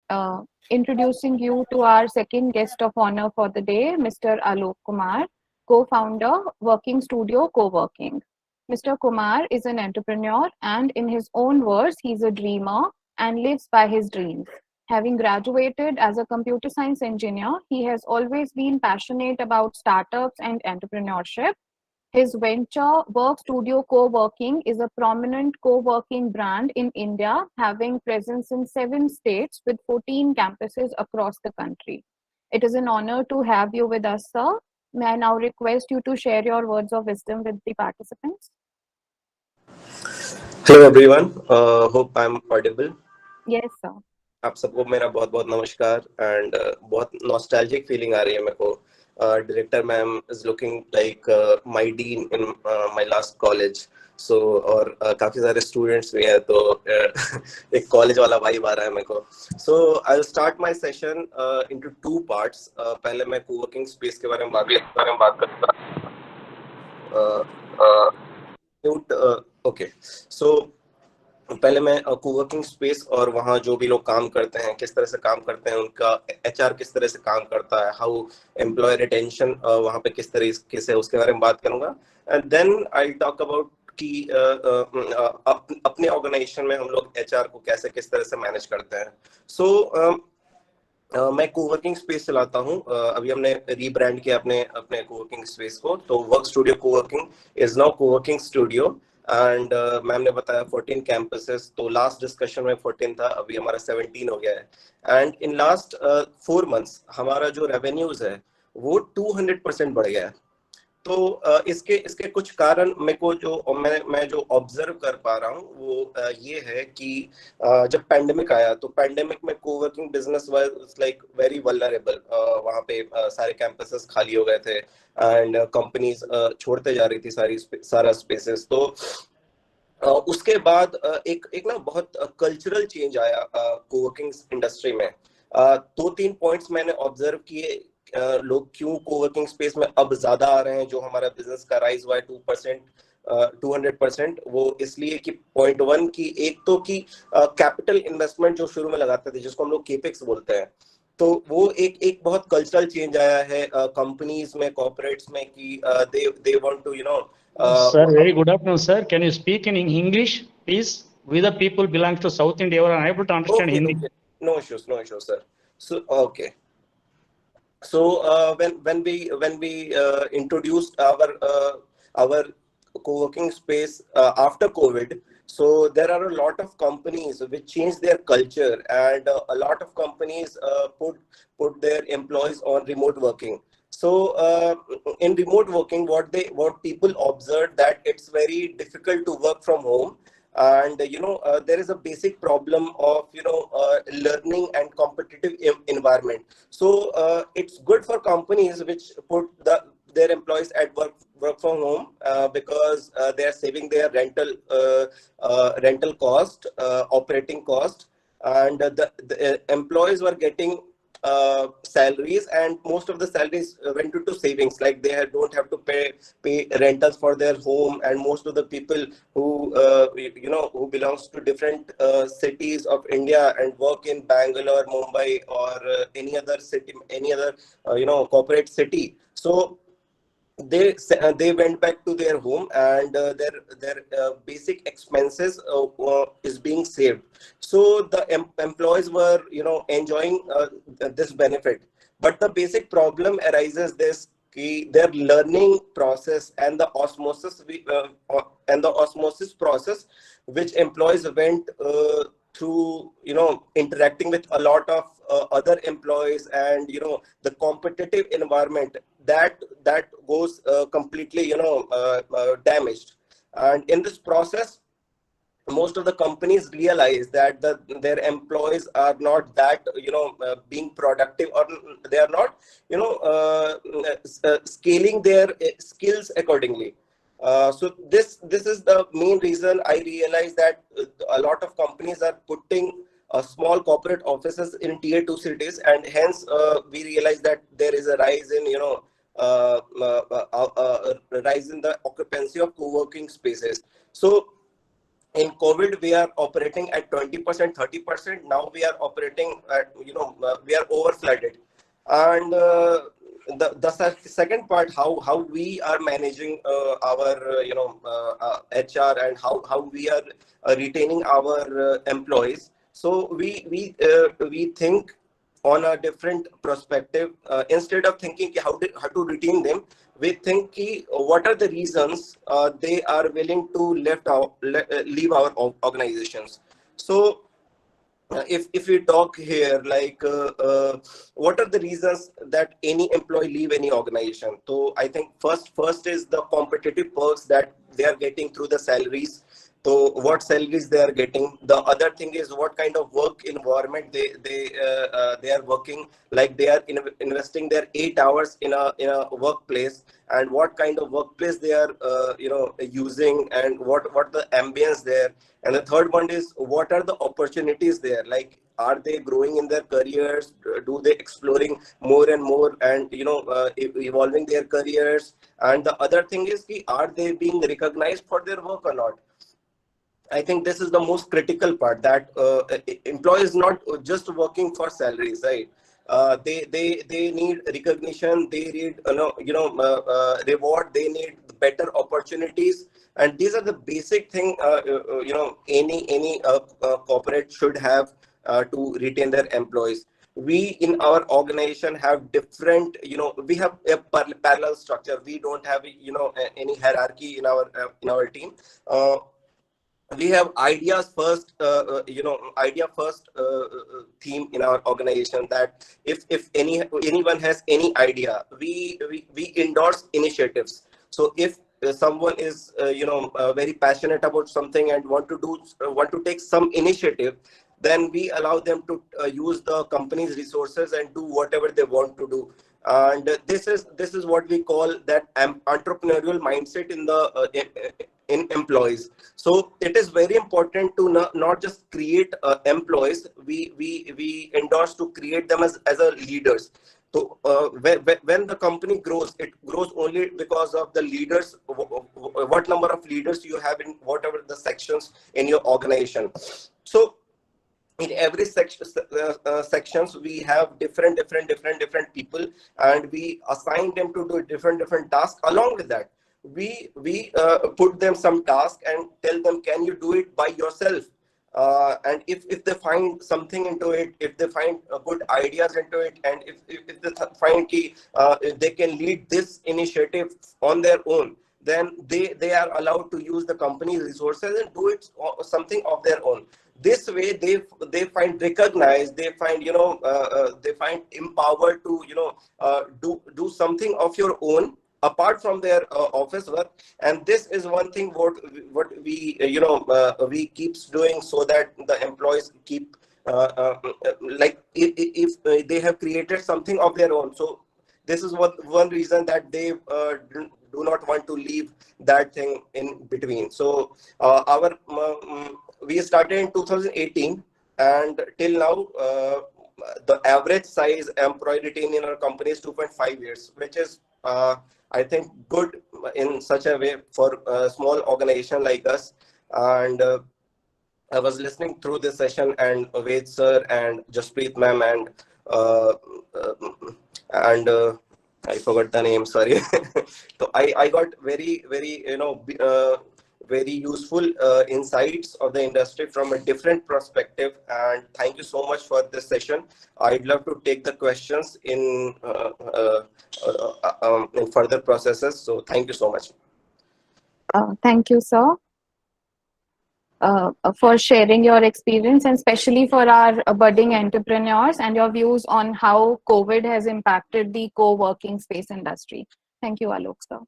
uh, introducing you to our second guest of honor for the day, Mr. Alok Kumar, co-founder, Working Studio Coworking. Mr. Kumar is an entrepreneur and in his own words, he's a dreamer and lives by his dreams. Having graduated as a computer science engineer, he has always been passionate about startups and entrepreneurship. His venture, Work Studio Co-working, is a prominent co-working brand in India, having presence in 7 states with 14 campuses across the country. It is an honor to have you with us, sir. May I now request you to share your words of wisdom with the participants? Hello everyone hope I am audible Yes, sir. आप सबको मेरा बहुत बहुत नमस्कार and बहुत nostalgic feeling आ रही है मेरे को director ma'am is looking like my dean in my last college so और काफी सारे स्टूडेंट्स भी हैं तो एक कॉलेज वाला वाइब आ रहा है मेरे को so I will start my session into two parts पहले मैं कोवर्किंग स्पेस के बारे में बात करता ओके सो पहले मैं कोवर्किंग स्पेस और वहाँ जो भी लोग काम करते हैं किस तरह से काम करते हैं उनका एचआर किस तरह से काम करता है हाउ एम्प्लॉय रिटेंशन वहाँ पे किस तरीके से उसके बारे में बात करूंगा and then I talk about कि अपने ऑर्गेनाइजेशन में हम लोग एचआर को कैसे किस तरह से मैनेज करते हैं सो मैं कोवर्किंग स्पेस चलाता हूँ अभी हमने रीब्रांड किया अपने अपने कोवर्किंग स्पेस को तो work studio coworking is now coworking studio and ma'am ने बताया 14 कैंपसेस तो लास्ट डिस्कशन में 14 था अभी हमारा 17 हो गया है एंड इन लास्ट 4 मंथ्स हमारा जो रेवेन्यूज है वो 200% बढ़ गया है तो इसके इसके कुछ कारण मेरे को जो मैं जो ऑब्जर्व कर पा रहा हूँ वो ये है कि जब पैंडेमिक आया तो पैंडेमिक में coworking business was like very vulnerable वहाँ पे सारे कैंपसेस खाली हो गए थे एंड कंपनीज छोड़ते जा रही थी सारा स्पेसेस तो उसके बाद एक एक ना बहुत कल्चरल चेंज आया कोवर्किंग इंडस्ट्री में 2-3 पॉइंट्स मैंने ऑब्जर्व किए लोग क्यों कोवर्किंग स्पेस में अब ज्यादा आ रहे हैं जो हमारा बिजनेस का राइज हुआ है 2% 200% वो इसलिए कि पॉइंट वन की एक तो कि कैपिटल इन्वेस्टमेंट जो शुरू में लगाते थे जिसको हम लोग केपेक्स बोलते हैं तो वो एक एक बहुत कल्चरल चेंज आया है कंपनीज में कॉर्पोरेट्स में कि they want to Sir, very good afternoon, sir. Can you speak in English, please? We the people belong to South India are unable to understand okay, Hindi. okay. No issues, sir. So okay. So when we introduced our co-working space after COVID, so there are a lot of companies which changed their culture, and a lot of companies put their employees on remote working. So in remote working, what people observed that it's very difficult to work from home, and there is a basic problem of learning and competitive environment. So it's good for companies which put their employees at work from home because they are saving their rental cost, operating cost, and the employees were getting salaries, and most of the salaries went into savings, like don't have to pay rentals for their home. And most of the people who who belongs to different cities of India and work in Bangalore, Mumbai, or any other city, any other corporate city, so they went back to their home, and their basic expenses is being saved. So the employees were enjoying this benefit, but the basic problem arises this their learning process and the osmosis process which employees went through interacting with a lot of other employees, and the competitive environment that goes completely damaged. And in this process, most of the companies realize that their employees are not that being productive, or they are not scaling their skills accordingly. So this is the main reason I realized that a lot of companies are putting small corporate offices in tier 2 cities, and hence we realize that there is a rise in rise in the occupancy of co-working spaces. So in COVID, we are operating at 20%, 30%. Now we are operating at, we are over flooded. And the second part, how we are managing our, HR, and how we are retaining our employees. So we think on a different perspective. Instead of thinking how to retain them, we think what are the reasons they are willing to leave our organizations. So if we talk here, like what are the reasons that any employee leave any organization? So I think first is the competitive perks that they are getting through the salaries. So what salaries they are getting. The other thing is what kind of work environment they are working. Like they are investing their 8 hours in a workplace, and what kind of workplace they are using, and what the ambience there. And the third one is what are the opportunities there. Like, are they growing in their careers? Do they exploring more and more, and evolving their careers? And the other thing is, are they being recognized for their work or not? I think this is the most critical part, that employees not just working for salaries, right? They need recognition. They need reward. They need better opportunities, and these are the basic thing. Any corporate should have to retain their employees. We in our organization have different. We have a parallel structure. We don't have any hierarchy in our team. We have ideas first, idea first theme in our organization, that if anyone has any idea, we endorse initiatives. So if someone is very passionate about something and want to take some initiative, then we allow them to use the company's resources and do whatever they want to do. And this is what we call that entrepreneurial mindset in employees. So it is very important to not just create employees. We endorse to create them as a leaders. So when the company grows, it grows only because of the leaders. What number of leaders you have in whatever the sections in your organization. So in every sections, we have different people, and we assign them to do different tasks. Along with that, we put them some task and tell them, can you do it by yourself? And if they find something into it, if they find good ideas into it, and if they find if they can lead this initiative on their own, then they are allowed to use the company's resources and do it something of their own. This way they find recognized, they find they find empowered to do something of your own apart from their office work. And this is one thing what we we keeps doing, so that the employees keep like if they have created something of their own. So this is one reason that they do not want to leave that thing in between. So we started in 2018, and till now the average size employee retain in our company is 2.5 years, which is I think good in such a way for a small organization like us. And I was listening through this session, and Ved sir and Jaspreet ma'am uh, and I forgot the name, sorry. So I got very very useful insights of the industry from a different perspective. And thank you so much for this session. I'd love to take the questions in further processes. So thank you so much. Thank you, sir, for sharing your experience, and especially for our budding entrepreneurs, and your views on how COVID has impacted the co-working space industry. Thank you, Alok, sir.